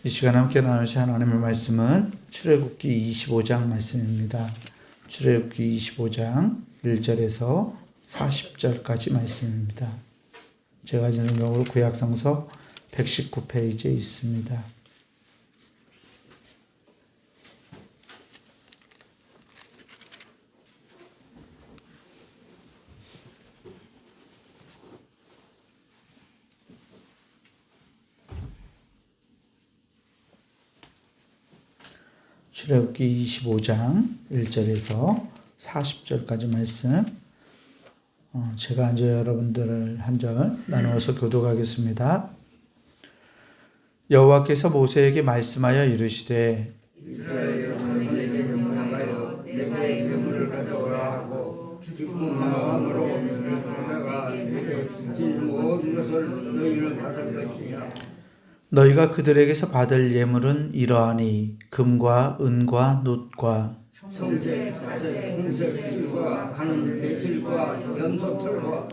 이 시간에 함께 나누실 하나님의 말씀은 출애굽기 25장 말씀입니다. 출애굽기 25장 1절에서 40절까지 말씀입니다. 제가 가진 성경으로 구약성서 119페이지에 있습니다. 출애굽기 25장 1절에서 40절까지 말씀, 제가 앉아 여러분들을 한 절 나누어서 교독하겠습니다. 여호와께서 모세에게 말씀하여 이르시되 이스라엘 자손이 내게 명령하여 내게 예물을 가져오라 하고 기쁜 마음으로 네 제사가 내게 질 모든 것을 너희는 받을 것이니라. 너희가 그들에게서 받을 예물은 이러하니 금과 은과 놋과 청색, 자색, 홍색 실과 가는 배실과 염소털과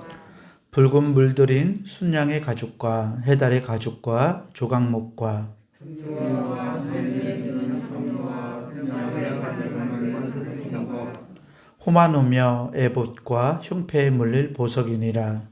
붉은 물들인 순양의 가죽과 해달의 가죽과 조각목과 호마노며 에봇과 흉패에 물릴 보석이니라.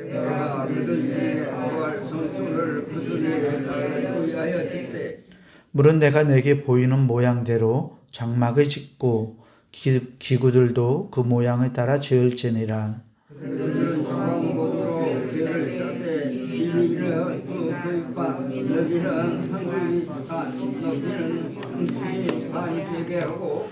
내가 그들 중에 구할 성소를 그들에게 위하여 짓되 물은 내가 내게 보이는 모양대로 장막을 짓고 기구들도 그 모양을 따라 지을지니라. 그들은 조각목으로 길을 짜되 길이는 그 반, 너비는 한 구리 반, 너비는 한 구리 반이 되게 하고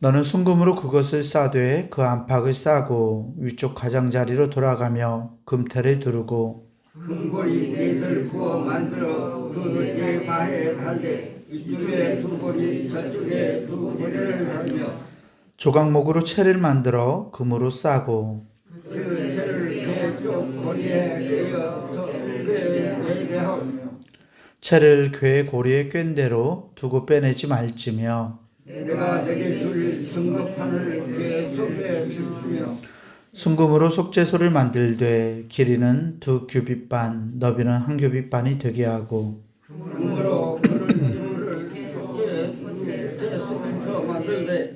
너는 순금으로 그것을 싸되 그 안팎을 싸고 위쪽 가장자리로 돌아가며 금테를 두르고 금고리 넷을 부어 만들어 그 네 바에 달되 이쪽에 두 고리 저쪽에 두 고리를 달며 조각목으로 채를 만들어 금으로 싸고 그 채를 그쪽 고리에 꿰어서 꿰게 하며 채를 궤 고리에 꿰인 대로 두고 빼내지 말지며 내가 내게 줄 증거판을 그 속에 주며 순금으로 속죄소를 만들되 길이는 2규빗 반, 너비는 1규빗 반이 되게 하고 금으로 그를 속죄소 만들되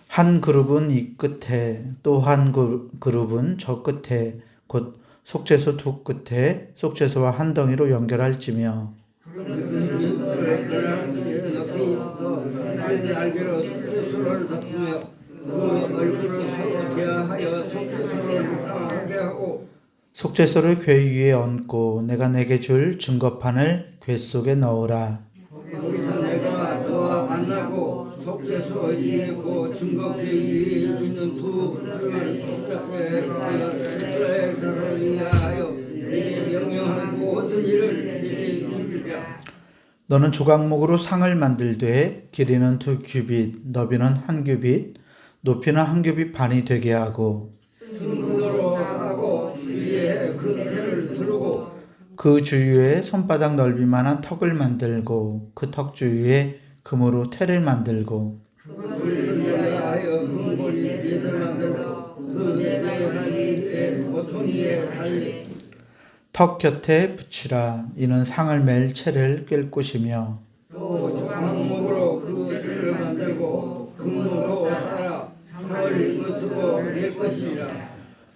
한 그룹은 이 끝에 또 한 그룹은 저 끝에 곧 속죄소 두 끝에 속죄소와 한 덩이로 연결할지며 날개로 속죄소를 덮으며 그 얼굴을 서로 대하여 속죄소를 가까하게 하고 속죄소를 궤 위에 얹고 내가 내게 줄 증거판을 궤 속에 넣으라. 거기서 내가 너와 만나고 속죄소 위에 그 증거궤 위에 있는 두 그릇을 속죄소에 위하여 내게 명령한 모든 일을 내게 이르리라. 너는 조각목으로 상을 만들되 길이는 2규빗, 너비는 1규빗, 높이는 1규빗 반이 되게 하고 순금으로 하고 주위에 금태를 두르고 그 주위에 손바닥 넓이만한 턱을 만들고 그 턱 주위에 금으로 태를 만들고 그를 위하여 금고리 넷을 만들고 그 넷의 모퉁이에 달리 턱 곁에 붙이라. 이는 상을 맬 채를 꿰 곳이며 또 조각목으로 그 채를 만들고 금으로 쌓아 상을 입으시고 낼 것이라.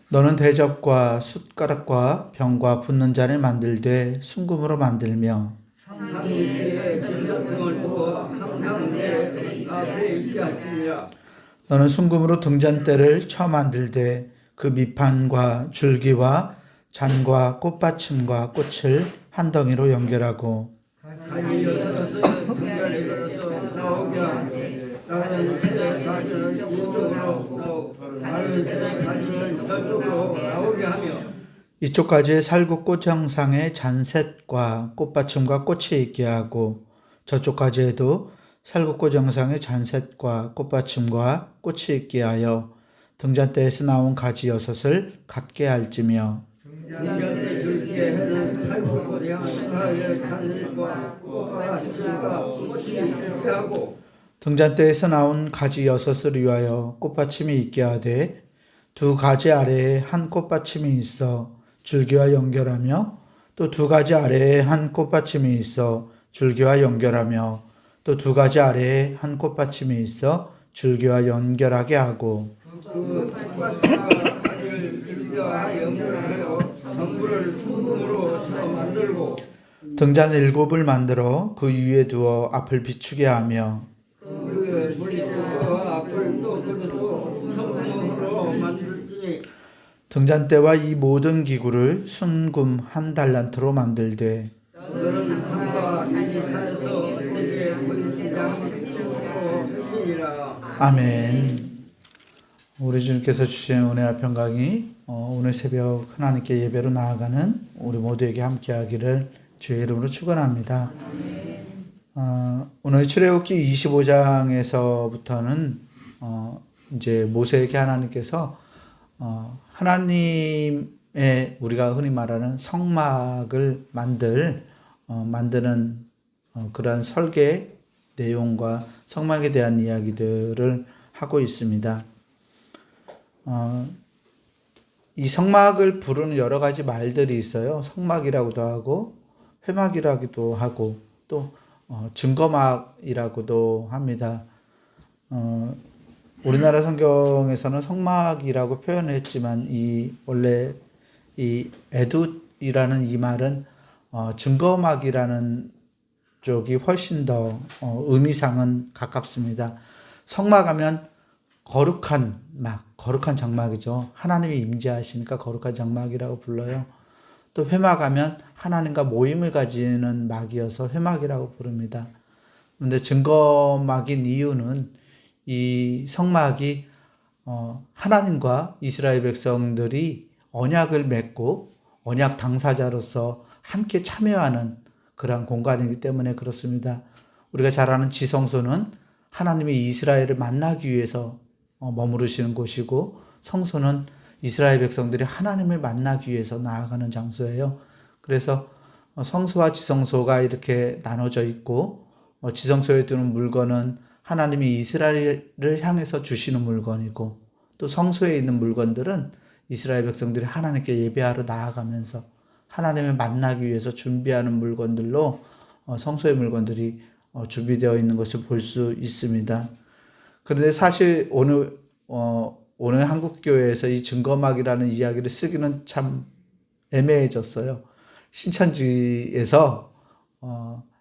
너는 대접과 숟가락과 병과 붓는 잔을 만들되 순금으로 만들며 상 위에 진석병을 부어 항상 내 앞에 있게 할지니라. 너는 순금으로 등잔대를 쳐 만들되 그 밑판과 줄기와 잔과 꽃받침과 꽃을 한 덩이로 연결하고 가지 여섯을 등잔에 걸어서 나오게 하고 다른 새 가지는 이쪽으로 다른 새 가지는 저쪽으로 나오게 하며 이쪽 가지에 살구꽃 형상의 잔셋과 꽃받침과 꽃이 있게 하고 저쪽 가지에도 살구꽃 형상의 잔셋과 꽃받침과 꽃이 있게 하여 등잔대에서 나온 가지 6을 갖게 할지며 등잔대 줄기에는 살구꽃 향하의 잔set과 꽃받침과 꽃이 있게 하고 등잔대에서 나온 가지 6을 위하여 꽃받침이 있게 하되 두 가지 아래에 한 꽃받침이 있어 줄기와 연결하며 또 두 가지 아래에 한 꽃받침이 있어 줄기와 연결하며 또 두 가지 아래에 한 꽃받침이 있어 줄기와 연결하게 하고 그 꽃밭과 가지를 줄기와 연결하여 성부를 순금으로 쳐 만들고 등잔 7을 만들어 그 위에 두어 앞을 비추게 하며 그 줄기와 앞을 또 그것도 성금으로 만들지. 등잔대와 이 모든 기구를 순금 1달란트로 만들되 너는 성과 이 산에서 내게 보이는 양식으로 해주리라. 아멘. 우리 주님께서 주신 은혜와 평강이 오늘 새벽 하나님께 예배로 나아가는 우리 모두에게 함께하기를 주의 이름으로 축원합니다. 오늘 출애굽기 25장에서부터는 이제 모세에게 하나님께서 하나님의 우리가 흔히 말하는 성막을 만드는 그러한 설계 내용과 성막에 대한 이야기들을 하고 있습니다. 이 성막을 부르는 여러 가지 말들이 있어요. 성막이라고도 하고 회막이라고도 하고 또 증거막이라고도 합니다. 우리나라 성경에서는 성막이라고 표현했지만 원래 이 에둡이라는 이 말은 증거막이라는 쪽이 훨씬 더 의미상은 가깝습니다. 성막하면 거룩한 장막이죠. 하나님이 임재하시니까 거룩한 장막이라고 불러요. 또 회막하면 하나님과 모임을 가지는 막이어서 회막이라고 부릅니다. 그런데 증거막인 이유는 이 성막이 하나님과 이스라엘 백성들이 언약을 맺고 언약 당사자로서 함께 참여하는 그런 공간이기 때문에 그렇습니다. 우리가 잘 아는 지성소는 하나님이 이스라엘을 만나기 위해서 머무르시는 곳이고 성소는 이스라엘 백성들이 하나님을 만나기 위해서 나아가는 장소예요. 그래서 성소와 지성소가 이렇게 나눠져 있고 지성소에 두는 물건은 하나님이 이스라엘을 향해서 주시는 물건이고 또 성소에 있는 물건들은 이스라엘 백성들이 하나님께 예배하러 나아가면서 하나님을 만나기 위해서 준비하는 물건들로 성소의 물건들이 준비되어 있는 것을 볼 수 있습니다. 그런데 사실 오늘 한국교회에서 이 증거막이라는 이야기를 쓰기는 참 애매해졌어요. 신천지에서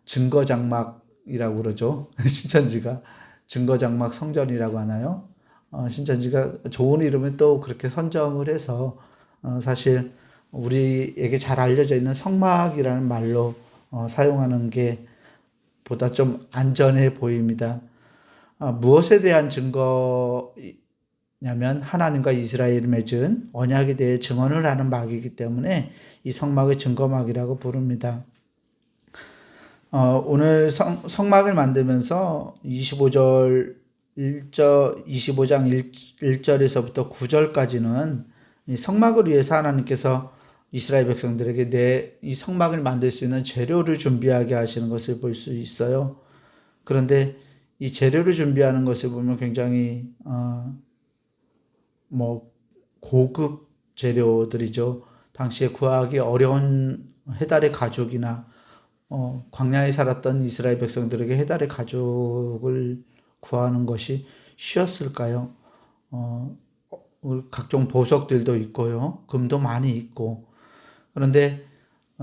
증거장막이라고 그러죠. 신천지가 증거장막 성전이라고 하나요? 신천지가 좋은 이름을 또 그렇게 선점을 해서 사실 우리에게 잘 알려져 있는 성막이라는 말로 사용하는 게 보다 좀 안전해 보입니다. 무엇에 대한 증거냐면 하나님과 이스라엘이 맺은 언약에 대해 증언을 하는 막이기 때문에 이 성막을 증거막이라고 부릅니다. 오늘 성막을 만들면서 25장 1절에서부터 9절까지는 이 성막을 위해서 하나님께서 이스라엘 백성들에게 이 성막을 만들 수 있는 재료를 준비하게 하시는 것을 볼 수 있어요. 그런데 이 재료를 준비하는 것을 보면 굉장히 고급 재료들이죠. 당시에 구하기 어려운 해달의 가죽이나 광야에 살았던 이스라엘 백성들에게 해달의 가죽을 구하는 것이 쉬웠을까요? 각종 보석들도 있고요. 금도 많이 있고. 그런데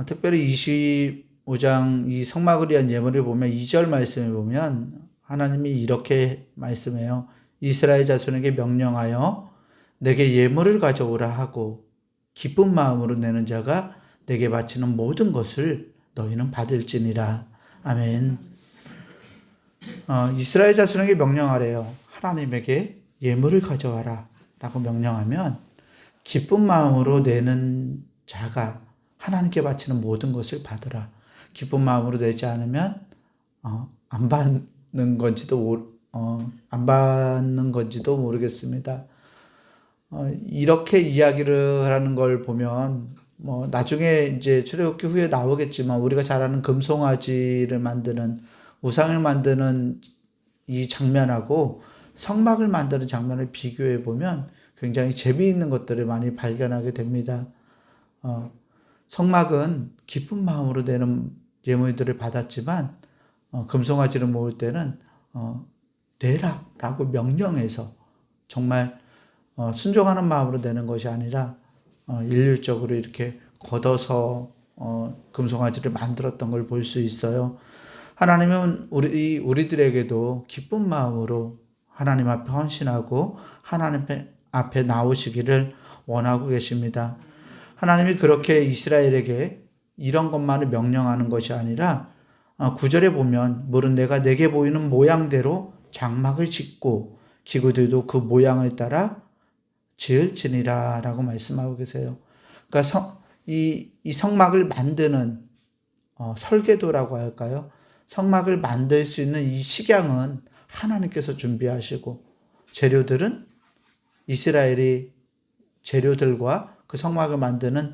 특별히 25장 이 성막을 위한 예물을 보면 2절 말씀을 보면 하나님이 이렇게 말씀해요. 이스라엘 자손에게 명령하여 내게 예물을 가져오라 하고 기쁜 마음으로 내는 자가 내게 바치는 모든 것을 너희는 받을지니라. 아멘. 이스라엘 자손에게 명령하래요. 하나님에게 예물을 가져와라 라고 명령하면 기쁜 마음으로 내는 자가 하나님께 바치는 모든 것을 받으라. 기쁜 마음으로 내지 않으면 안 받는 건지도 모르겠습니다. 이렇게 이야기를 하는 걸 보면 나중에 이제 출애굽기 후에 나오겠지만 우리가 잘 아는 금송아지를 만드는 우상을 만드는 이 장면하고 성막을 만드는 장면을 비교해 보면 굉장히 재미있는 것들을 많이 발견하게 됩니다. 성막은 기쁜 마음으로 내는 예물들을 받았지만 금송아지를 모을 때는 내라라고 명령해서 정말 순종하는 마음으로 내는 것이 아니라 일률적으로 이렇게 걷어서 금송아지를 만들었던 걸 볼 수 있어요. 하나님은 우리들에게도 기쁜 마음으로 하나님 앞에 헌신하고 하나님 앞에 나오시기를 원하고 계십니다. 하나님이 그렇게 이스라엘에게 이런 것만을 명령하는 것이 아니라 9절에 보면 물은 내가 내게 보이는 모양대로 장막을 짓고 기구들도 그 모양을 따라 지을지니라 라고 말씀하고 계세요. 그러니까 이 성막을 만드는 설계도라고 할까요? 성막을 만들 수 있는 이 식양은 하나님께서 준비하시고 재료들은 이스라엘이 재료들과 그 성막을 만드는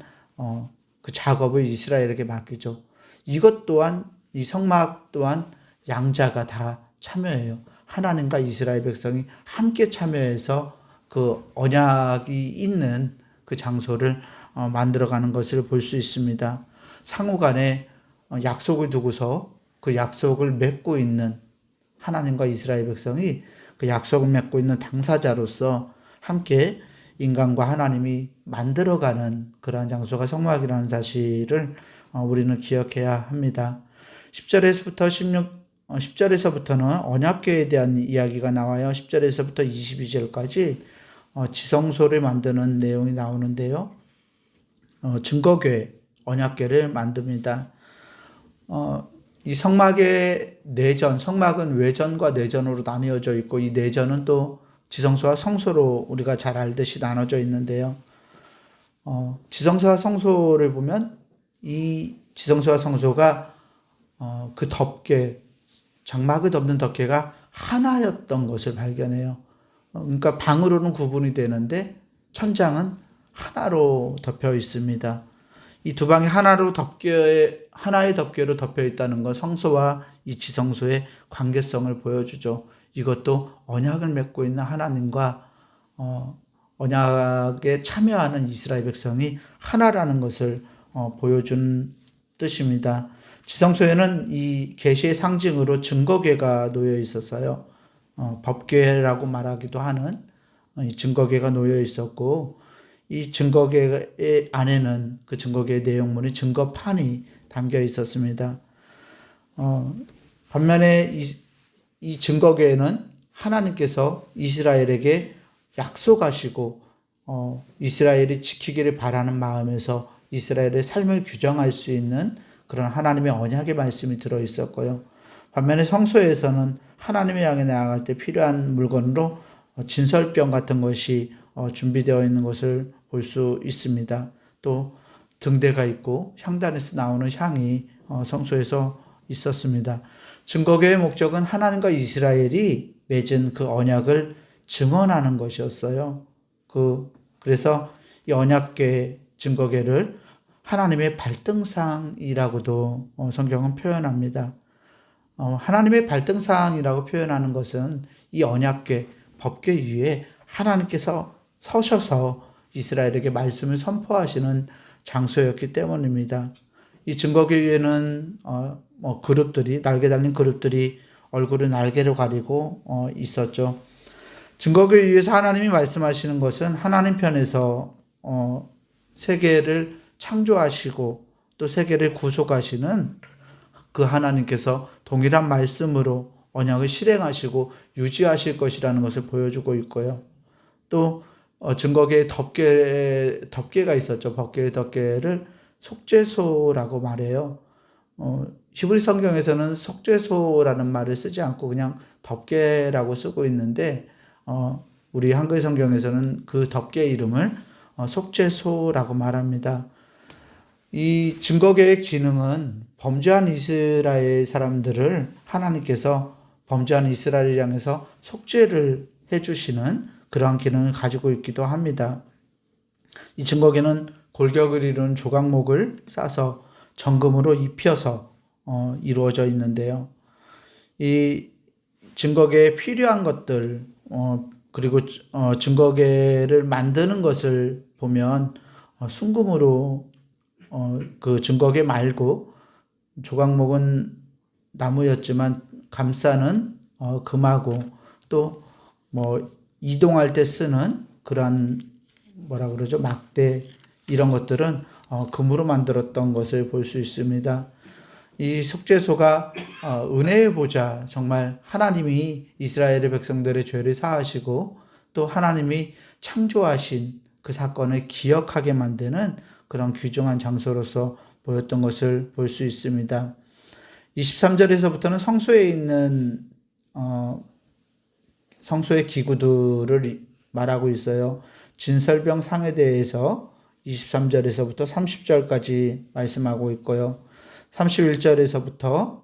그 작업을 이스라엘에게 맡기죠. 이것 또한 이 성막 또한 양자가 다 참여해요. 하나님과 이스라엘 백성이 함께 참여해서 그 언약이 있는 그 장소를 만들어가는 것을 볼 수 있습니다. 상호간에 약속을 두고서 그 약속을 맺고 있는 하나님과 이스라엘 백성이 그 약속을 맺고 있는 당사자로서 함께 인간과 하나님이 만들어가는 그러한 장소가 성막이라는 사실을 우리는 기억해야 합니다. 10절에서부터는 언약궤에 대한 이야기가 나와요. 10절에서부터 22절까지 지성소를 만드는 내용이 나오는데요. 증거궤, 언약궤를 만듭니다. 이 성막의 내전, 성막은 외전과 내전으로 나뉘어져 있고 이 내전은 또 지성소와 성소로 우리가 잘 알듯이 나눠져 있는데요. 지성소와 성소를 보면 이 지성소와 성소가 그 덮개, 장막을 덮는 덮개가 하나였던 것을 발견해요. 그러니까 방으로는 구분이 되는데 천장은 하나로 덮여 있습니다. 이 두 방이 하나의 덮개로 덮여 있다는 건 성소와 이 지성소의 관계성을 보여주죠. 이것도 언약을 맺고 있는 하나님과 언약에 참여하는 이스라엘 백성이 하나라는 것을 보여준 뜻입니다. 지성소에는 이 계시의 상징으로 증거궤가 놓여 있었어요. 법궤라고 말하기도 하는 이 증거궤가 놓여 있었고 이 증거궤 안에는 그 증거궤의 내용물이 증거판이 담겨 있었습니다. 반면에 이 증거궤에는 하나님께서 이스라엘에게 약속하시고 이스라엘이 지키기를 바라는 마음에서 이스라엘의 삶을 규정할 수 있는 그런 하나님의 언약의 말씀이 들어 있었고요. 반면에 성소에서는 하나님의 향해 나아갈 때 필요한 물건으로 진설병 같은 것이 준비되어 있는 것을 볼 수 있습니다. 또 등대가 있고 향단에서 나오는 향이 성소에서 있었습니다. 증거궤의 목적은 하나님과 이스라엘이 맺은 그 언약을 증언하는 것이었어요. 그래서 이 언약궤, 증거궤를 하나님의 발등상이라고도 성경은 표현합니다. 하나님의 발등상이라고 표현하는 것은 이 언약궤, 법궤 위에 하나님께서 서셔서 이스라엘에게 말씀을 선포하시는 장소였기 때문입니다. 이 증거궤 위에는 그룹들이, 날개 달린 그룹들이 얼굴을 날개로 가리고 있었죠. 증거궤 위에서 하나님이 말씀하시는 것은 하나님 편에서 세계를 창조하시고 또 세계를 구속하시는 그 하나님께서 동일한 말씀으로 언약을 실행하시고 유지하실 것이라는 것을 보여주고 있고요. 또 증거궤의 덮개가 있었죠. 법궤의 덮개를 속죄소라고 말해요. 히브리 성경에서는 속죄소라는 말을 쓰지 않고 그냥 덮개라고 쓰고 있는데 우리 한글 성경에서는 그 덮개 이름을 속죄소라고 말합니다. 이 증거궤의 기능은 범죄한 이스라엘 사람들을 하나님께서 범죄한 이스라엘을 향해서 속죄를 해주시는 그러한 기능을 가지고 있기도 합니다. 이 증거궤는 골격을 이루는 조각목을 싸서 정금으로 입혀서 이루어져 있는데요. 이 증거궤에 필요한 것들 그리고 증거궤를 만드는 것을 보면 순금으로 그 증거궤 말고 조각목은 나무였지만 감싸는 금하고 또 뭐 이동할 때 쓰는 그런 뭐라 그러죠? 막대 이런 것들은 금으로 만들었던 것을 볼 수 있습니다. 이 속죄소가 은혜의 보좌, 정말 하나님이 이스라엘의 백성들의 죄를 사하시고 또 하나님이 창조하신 그 사건을 기억하게 만드는 그런 귀중한 장소로서 보였던 것을 볼 수 있습니다. 23절에서부터는 성소에 있는 성소의 기구들을 말하고 있어요. 진설병 상에 대해서 23절에서부터 30절까지 말씀하고 있고요. 31절에서부터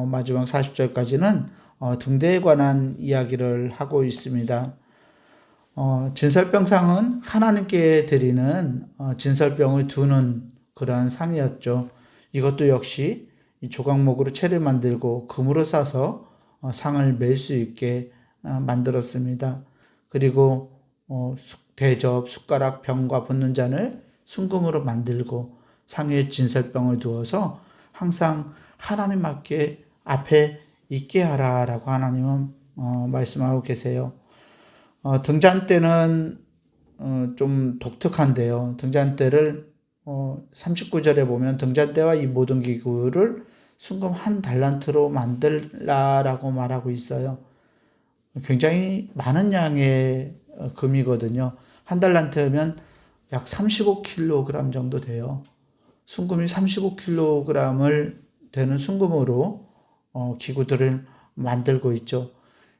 마지막 40절까지는 등대에 관한 이야기를 하고 있습니다. 진설병상은 하나님께 드리는 진설병을 두는 그러한 상이었죠. 이것도 역시 이 조각목으로 채를 만들고 금으로 싸서 상을 맬 수 있게 만들었습니다. 그리고 대접, 숟가락, 병과 붓는 잔을 순금으로 만들고 상에 진설병을 두어서 항상 하나님 앞에 있게 하라라고 하나님은 말씀하고 계세요. 등잔대는 좀 독특한데요. 등잔대를 39절에 보면 등잔대와 이 모든 기구를 순금 1달란트로 만들라라고 말하고 있어요. 굉장히 많은 양의 금이거든요. 1달란트면 약 35kg 정도 돼요. 순금이 35kg을 되는 순금으로 기구들을 만들고 있죠.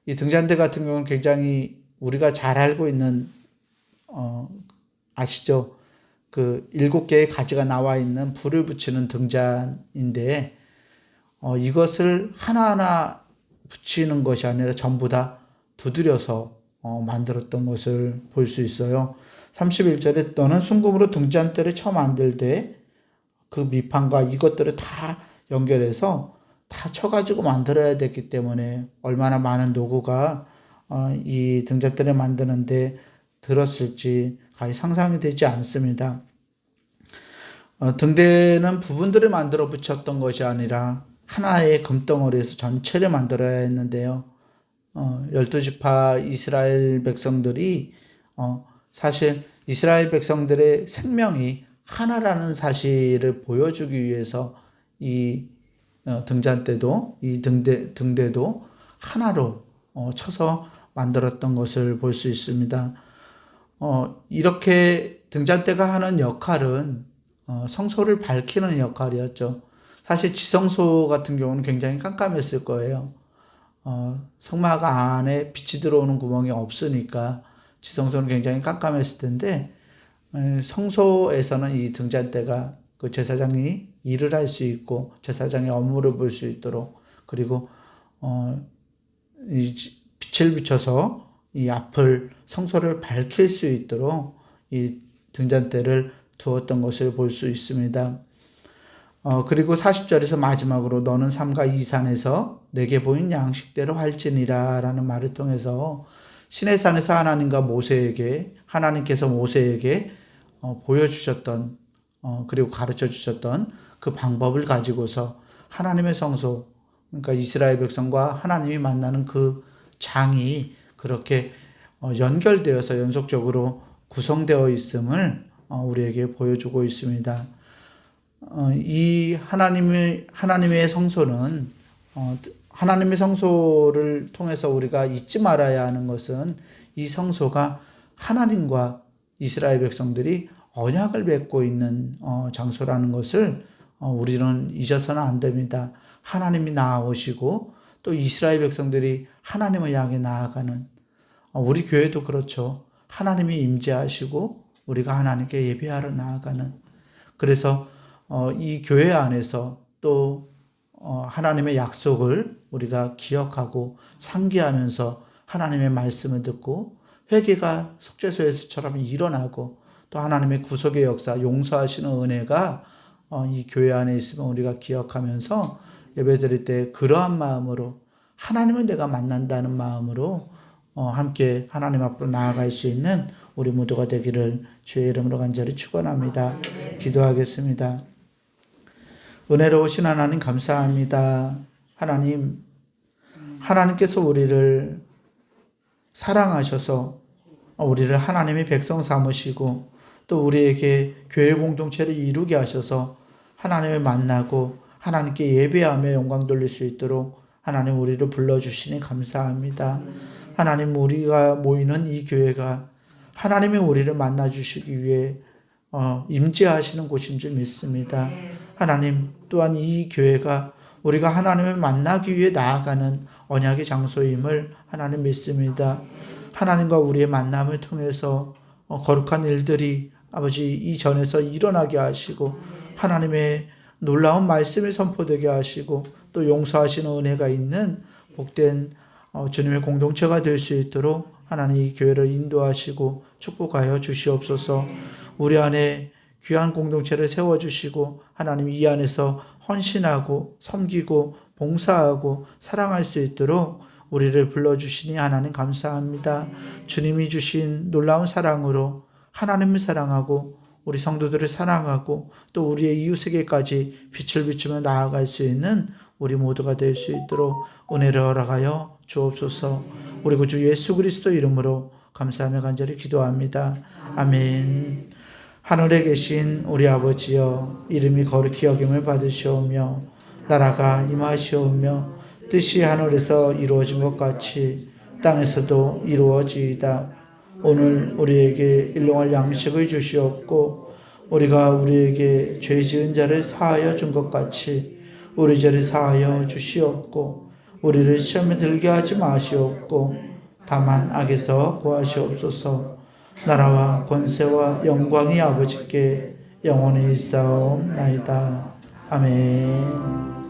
이 등잔대 같은 경우는 굉장히 우리가 잘 알고 있는 아시죠? 그 7개의 가지가 나와 있는 불을 붙이는 등잔인데 이것을 하나하나 붙이는 것이 아니라 전부 다 두드려서 만들었던 것을 볼 수 있어요. 31절에 너는 순금으로 등잔대를 처음 만들 때 그 밑판과 이것들을 다 연결해서 다 쳐가지고 만들어야 됐기 때문에 얼마나 많은 노고가 이 등잔대를 만드는데 들었을지 거의 상상이 되지 않습니다. 등대는 부분들을 만들어 붙였던 것이 아니라 하나의 금덩어리에서 전체를 만들어야 했는데요. 12지파 이스라엘 백성들이 사실 이스라엘 백성들의 생명이 하나라는 사실을 보여주기 위해서 이 등잔대도 이 등대도 하나로 쳐서 만들었던 것을 볼 수 있습니다. 이렇게 등잔대가 하는 역할은 성소를 밝히는 역할이었죠. 사실 지성소 같은 경우는 굉장히 깜깜했을 거예요. 성막 안에 빛이 들어오는 구멍이 없으니까 지성소는 굉장히 깜깜했을 텐데 성소에서는 이 등잔대가 그 제사장이 일을 할 수 있고 제사장의 업무를 볼 수 있도록 그리고 이 빛을 비춰서 이 앞을 성소를 밝힐 수 있도록 이 등잔대를 두었던 것을 볼 수 있습니다. 그리고 40절에서 마지막으로 너는 삼가 이 산에서 내게 보인 양식대로 할지니라 라는 말을 통해서 시내산에서 하나님께서 모세에게 보여주셨던 그리고 가르쳐 주셨던 그 방법을 가지고서 하나님의 성소, 그러니까 이스라엘 백성과 하나님이 만나는 그 장이 그렇게 연결되어서 연속적으로 구성되어 있음을 우리에게 보여주고 있습니다. 이 하나님의 성소는 하나님의 성소를 통해서 우리가 잊지 말아야 하는 것은 이 성소가 하나님과 이스라엘 백성들이 언약을 맺고 있는 장소라는 것을 우리는 잊어서는 안 됩니다. 하나님이 나아오시고 또 이스라엘 백성들이 하나님을 향해 나아가는 우리 교회도 그렇죠. 하나님이 임재하시고 우리가 하나님께 예배하러 나아가는 그래서 이 교회 안에서 또 하나님의 약속을 우리가 기억하고 상기하면서 하나님의 말씀을 듣고 회개가 속죄소에서처럼 일어나고 또 하나님의 구속의 역사, 용서하시는 은혜가 이 교회 안에 있으면 우리가 기억하면서 예배드릴 때 그러한 마음으로 하나님을 내가 만난다는 마음으로 함께 하나님 앞으로 나아갈 수 있는 우리 모두가 되기를 주의 이름으로 간절히 축원합니다. 기도하겠습니다. 은혜로우신 하나님 감사합니다. 하나님께서 우리를 사랑하셔서 우리를 하나님의 백성 삼으시고 또 우리에게 교회 공동체를 이루게 하셔서 하나님을 만나고 하나님께 예배하며 영광 돌릴 수 있도록 하나님 우리를 불러주시니 감사합니다. 하나님 우리가 모이는 이 교회가 하나님이 우리를 만나주시기 위해 임재하시는 곳인 줄 믿습니다. 하나님 또한 이 교회가 우리가 하나님을 만나기 위해 나아가는 언약의 장소임을 하나님 믿습니다. 하나님과 우리의 만남을 통해서 거룩한 일들이 아버지 이전에서 일어나게 하시고 하나님의 놀라운 말씀이 선포되게 하시고 또 용서하시는 은혜가 있는 복된 주님의 공동체가 될 수 있도록 하나님 이 교회를 인도하시고 축복하여 주시옵소서. 우리 안에 귀한 공동체를 세워주시고 하나님 이 안에서 헌신하고 섬기고 봉사하고 사랑할 수 있도록 우리를 불러주시니 하나님 감사합니다. 주님이 주신 놀라운 사랑으로 하나님을 사랑하고 우리 성도들을 사랑하고 또 우리의 이웃에게까지 빛을 비추며 나아갈 수 있는 우리 모두가 될 수 있도록 은혜를 허락하여 주옵소서. 우리 구주 예수 그리스도 이름으로 감사하며 간절히 기도합니다. 아멘. 하늘에 계신 우리 아버지여, 이름이 거룩히 여김을 받으시오며 나라가 임하시오며 뜻이 하늘에서 이루어진 것 같이 땅에서도 이루어지이다. 오늘 우리에게 일용할 양식을 주시옵고 우리가 우리에게 죄 지은 자를 사하여 준 것 같이 우리 죄를 사하여 주시옵고 우리를 시험에 들게 하지 마시옵고 다만 악에서 구하시옵소서. 나라와 권세와 영광이 아버지께 영원히 있사옵나이다. 아멘.